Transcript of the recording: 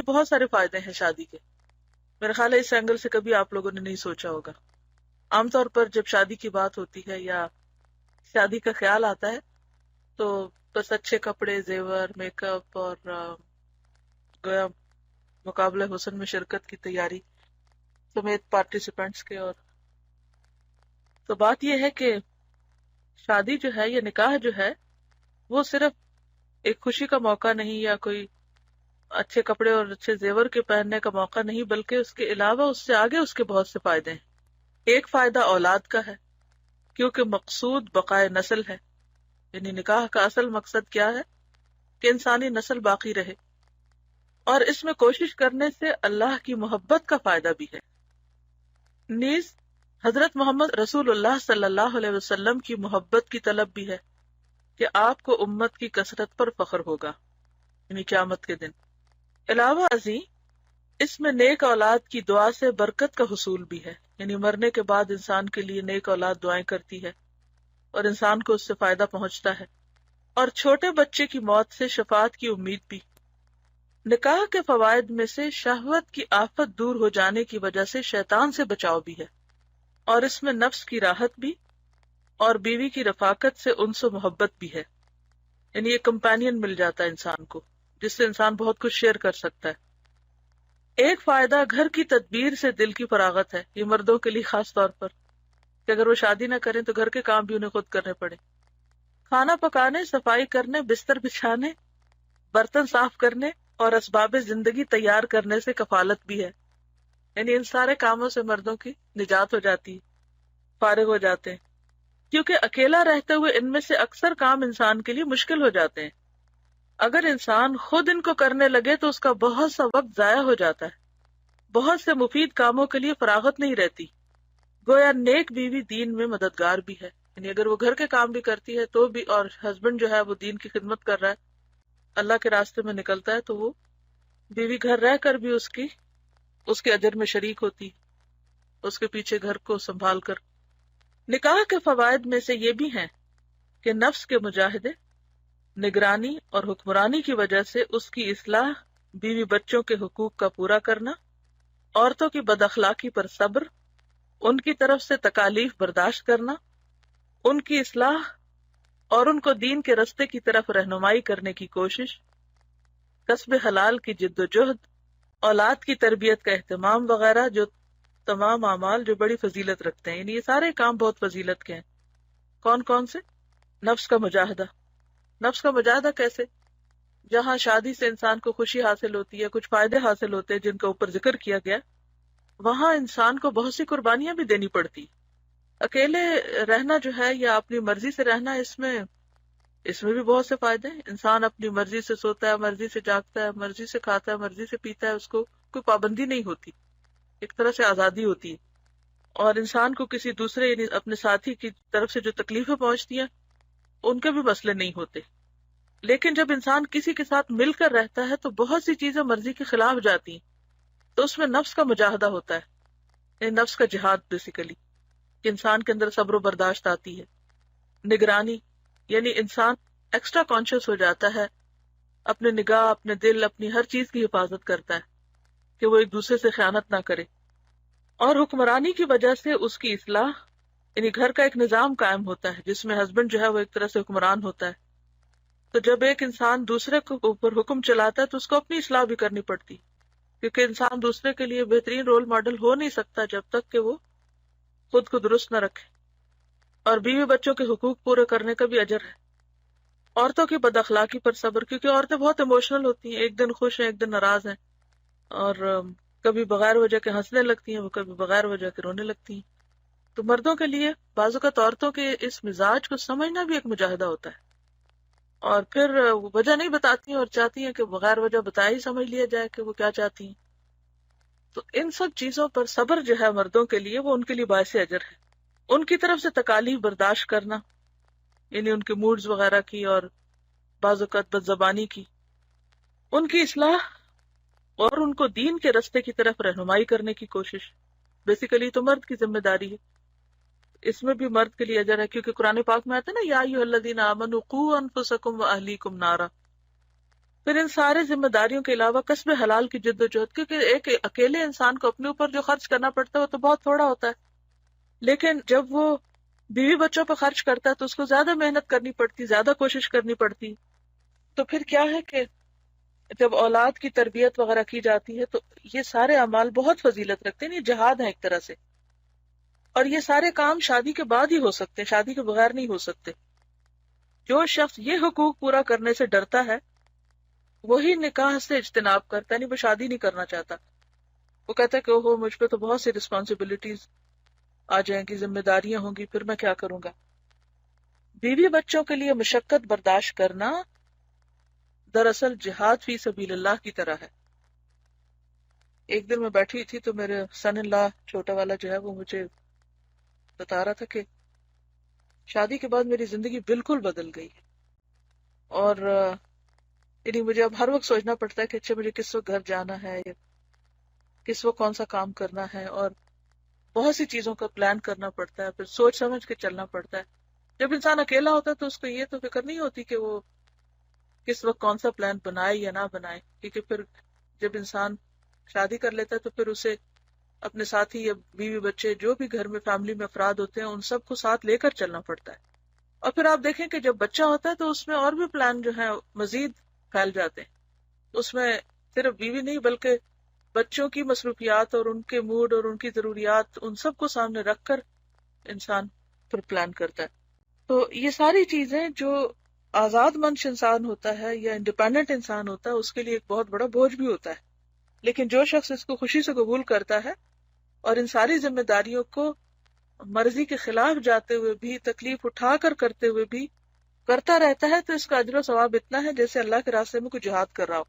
بہت سارے فائدے ہیں شادی کے. میرا خیال ہے اس اینگل سے کبھی آپ لوگوں نے نہیں سوچا ہوگا. عام طور پر جب شادی کی بات ہوتی ہے یا شادی کا خیال آتا ہے تو بس اچھے کپڑے، زیور، میک اپ اور گویا مقابلہ حسن میں شرکت کی تیاری سمیت پارٹیسپینٹس کے. اور تو بات یہ ہے کہ شادی جو ہے یا نکاح جو ہے وہ صرف ایک خوشی کا موقع نہیں یا کوئی اچھے کپڑے اور اچھے زیور کے پہننے کا موقع نہیں، بلکہ اس کے علاوہ اس سے آگے اس کے بہت سے فائدے ہیں. ایک فائدہ اولاد کا ہے، کیونکہ مقصود بقائے نسل ہے. یعنی نکاح کا اصل مقصد کیا ہے کہ انسانی نسل باقی رہے، اور اس میں کوشش کرنے سے اللہ کی محبت کا فائدہ بھی ہے. نیز حضرت محمد رسول اللہ صلی اللہ علیہ وسلم کی محبت کی طلب بھی ہے کہ آپ کو امت کی کثرت پر فخر ہوگا، یعنی قیامت کے دن. علاوہ ازیں اس میں نیک اولاد کی دعا سے برکت کا حصول بھی ہے، یعنی مرنے کے بعد انسان کے لیے نیک اولاد دعائیں کرتی ہے اور انسان کو اس سے فائدہ پہنچتا ہے. اور چھوٹے بچے کی موت سے شفاعت کی امید بھی. نکاح کے فوائد میں سے شہوت کی آفت دور ہو جانے کی وجہ سے شیطان سے بچاؤ بھی ہے، اور اس میں نفس کی راحت بھی اور بیوی کی رفاقت سے انس و محبت بھی ہے. یعنی ایک کمپینین مل جاتا ہے انسان کو جس سے انسان بہت کچھ شیئر کر سکتا ہے. ایک فائدہ گھر کی تدبیر سے دل کی فراغت ہے، یہ مردوں کے لیے خاص طور پر کہ اگر وہ شادی نہ کریں تو گھر کے کام بھی انہیں خود کرنے پڑے. کھانا پکانے، صفائی کرنے، بستر بچھانے، برتن صاف کرنے اور اسباب زندگی تیار کرنے سے کفالت بھی ہے. یعنی ان سارے کاموں سے مردوں کی نجات ہو جاتی ہے، فارغ ہو جاتے ہیں، کیونکہ اکیلا رہتے ہوئے ان میں سے اکثر کام انسان کے لیے مشکل ہو جاتے ہیں. اگر انسان خود ان کو کرنے لگے تو اس کا بہت سا وقت ضائع ہو جاتا ہے، بہت سے مفید کاموں کے لیے فراغت نہیں رہتی. گویا نیک بیوی دین میں مددگار بھی ہے، یعنی اگر وہ گھر کے کام بھی کرتی ہے تو بھی، اور ہسبینڈ جو ہے وہ دین کی خدمت کر رہا ہے، اللہ کے راستے میں نکلتا ہے، تو وہ بیوی گھر رہ کر بھی اس کے اجر میں شریک ہوتی، اس کے پیچھے گھر کو سنبھال کر. نکاح کے فوائد میں سے یہ بھی ہیں کہ نفس کے مجاہدے، نگرانی اور حکمرانی کی وجہ سے اس کی اصلاح، بیوی بچوں کے حقوق کا پورا کرنا، عورتوں کی بد اخلاقی پر صبر، ان کی طرف سے تکالیف برداشت کرنا، ان کی اصلاح اور ان کو دین کے رستے کی طرف رہنمائی کرنے کی کوشش، کسب حلال کی جد و جہد، اولاد کی تربیت کا اہتمام وغیرہ، جو تمام اعمال جو بڑی فضیلت رکھتے ہیں. یعنی یہ سارے کام بہت فضیلت کے ہیں. کون کون سے؟ نفس کا مجاہدہ. نفس کا مجاہدہ کیسے؟ جہاں شادی سے انسان کو خوشی حاصل ہوتی ہے، کچھ فائدے حاصل ہوتے ہیں جن کا اوپر ذکر کیا گیا، وہاں انسان کو بہت سی قربانیاں بھی دینی پڑتی. اکیلے رہنا جو ہے یا اپنی مرضی سے رہنا، اس میں بھی بہت سے فائدے ہیں. انسان اپنی مرضی سے سوتا ہے، مرضی سے جاگتا ہے، مرضی سے کھاتا ہے، مرضی سے پیتا ہے، اس کو کوئی پابندی نہیں ہوتی، ایک طرح سے آزادی ہوتی ہے. اور انسان کو کسی دوسرے یعنی اپنے ساتھی کی طرف سے جو تکلیفیں پہنچتی ہیں ان کے بھی مسئلے نہیں ہوتے. لیکن جب انسان کسی کے ساتھ مل کر رہتا ہے تو بہت سی چیزیں مرضی کے خلاف جاتی ہیں، تو اس میں نفس کا مجاہدہ ہوتا ہے، یعنی نفس کا جہاد بیسیکلی، کہ انسان کے اندر صبر و برداشت آتی ہے. نگرانی، یعنی انسان ایکسٹرا کانشیس ہو جاتا ہے، اپنے نگاہ، اپنے دل، اپنی ہر چیز کی حفاظت کرتا ہے کہ وہ ایک دوسرے سے خیانت نہ کرے. اور حکمرانی کی وجہ سے اس کی اصلاح، یعنی گھر کا ایک نظام قائم ہوتا ہے جس میں ہسبینڈ جو ہے وہ ایک طرح سے حکمران ہوتا ہے. تو جب ایک انسان دوسرے کے اوپر حکم چلاتا ہے تو اس کو اپنی اصلاح بھی کرنی پڑتی، کیونکہ انسان دوسرے کے لیے بہترین رول ماڈل ہو نہیں سکتا جب تک کہ وہ خود کو درست نہ رکھے. اور بیوی بچوں کے حقوق پورے کرنے کا بھی اجر ہے. عورتوں کی بد اخلاقی پر صبر، کیونکہ عورتیں بہت ایموشنل ہوتی ہیں، ایک دن خوش ہیں، ایک دن ناراض ہیں، اور کبھی بغیر وجہ کے ہنسنے لگتی ہیں، وہ کبھی بغیر وجہ کے رونے لگتی ہیں. تو مردوں کے لیے بعض اوقات عورتوں کے اس مزاج کو سمجھنا بھی ایک مجاہدہ ہوتا ہے، اور پھر وہ وجہ نہیں بتاتی ہیں اور چاہتی ہیں کہ بغیر وجہ بتایا ہی سمجھ لیا جائے کہ وہ کیا چاہتی ہیں. تو ان سب چیزوں پر صبر جو ہے مردوں کے لیے وہ ان کے لیے باعث اجر ہے. ان کی طرف سے تکالیف برداشت کرنا، یعنی ان کے موڈز وغیرہ کی اور بعض اوقات بد زبانی کی، ان کی اصلاح اور ان کو دین کے رستے کی طرف رہنمائی کرنے کی کوشش، بیسیکلی تو مرد کی ذمہ داری ہے. اس میں بھی مرد کے لیے اجر ہے، کیونکہ قرآن پاک میں آتا ہے نا، یا ایھا الذین آمنوا قوا انفسکم واہلیکم نارا، پھر ان سارے ذمہ داریوں کے علاوہ کسب حلال کی جد و جہد، کیونکہ ایک اکیلے انسان کو اپنے اوپر جو خرچ کرنا پڑتا ہے وہ تو بہت تھوڑا ہوتا ہے، لیکن جب وہ بیوی بچوں پر خرچ کرتا ہے تو اس کو زیادہ محنت کرنی پڑتی، زیادہ کوشش کرنی پڑتی. تو پھر کیا ہے کہ جب اولاد کی تربیت وغیرہ کی جاتی ہے تو یہ سارے اعمال بہت فضیلت رکھتے ہیں، یہ جہاد ہے ایک طرح سے. اور یہ سارے کام شادی کے بعد ہی ہو سکتے ہیں، شادی کے بغیر نہیں ہو سکتے. جو شخص یہ حقوق پورا کرنے سے ڈرتا ہے وہی نکاح سے اجتناب کرتا ہے، نہیں وہ شادی نہیں کرنا چاہتا. وہ کہتا ہے کہ اوہو مجھ پہ تو بہت سی رسپانسبلٹیز آ جائیں گی، ذمہ داریاں ہوں گی، پھر میں کیا کروں گا. بیوی بچوں کے لیے مشقت برداشت کرنا دراصل جہاد فی سبیل اللہ کی طرح ہے. ایک دن میں بیٹھی تھی تو میرے سن ان لا چھوٹا والا جو ہے وہ مجھے بتا رہا تھا کہ شادی کے بعد میری زندگی بالکل بدل گئی ہے، اور یعنی مجھے اب ہر وقت سوچنا پڑتا ہے کہ اچھا مجھے کس وقت گھر جانا ہے، یا کس وقت کون سا کام کرنا ہے، اور بہت سی چیزوں کا پلان کرنا پڑتا ہے، پھر سوچ سمجھ کے چلنا پڑتا ہے. جب انسان اکیلا ہوتا ہے تو اس کو یہ تو فکر نہیں ہوتی کہ وہ کس وقت کون سا پلان بنائے یا نہ بنائے، کیونکہ پھر جب انسان شادی کر لیتا ہے تو پھر اسے اپنے ساتھی یا بیوی بچے جو بھی گھر میں فیملی میں افراد ہوتے ہیں ان سب کو ساتھ لے کر چلنا پڑتا ہے. اور پھر آپ دیکھیں کہ جب بچہ ہوتا ہے تو اس میں اور بھی پلان جو ہے مزید پھیل جاتے ہیں. اس میں صرف بیوی نہیں بلکہ بچوں کی مصروفیات اور ان کے موڈ اور ان کی ضروریات ان سب کو سامنے رکھ کر انسان پھر پلان کرتا ہے. تو یہ ساری چیزیں جو آزاد منش انسان ہوتا ہے یا انڈیپینڈنٹ انسان ہوتا ہے اس کے لیے ایک بہت بڑا بوجھ بھی ہوتا ہے، لیکن جو شخص اس کو خوشی سے قبول کرتا ہے اور ان ساری ذمہ داریوں کو مرضی کے خلاف جاتے ہوئے بھی، تکلیف اٹھا کر کرتے ہوئے بھی کرتا رہتا ہے، تو اس کا اجر و ثواب اتنا ہے جیسے اللہ کے راستے میں کوئی جہاد کر رہا ہو.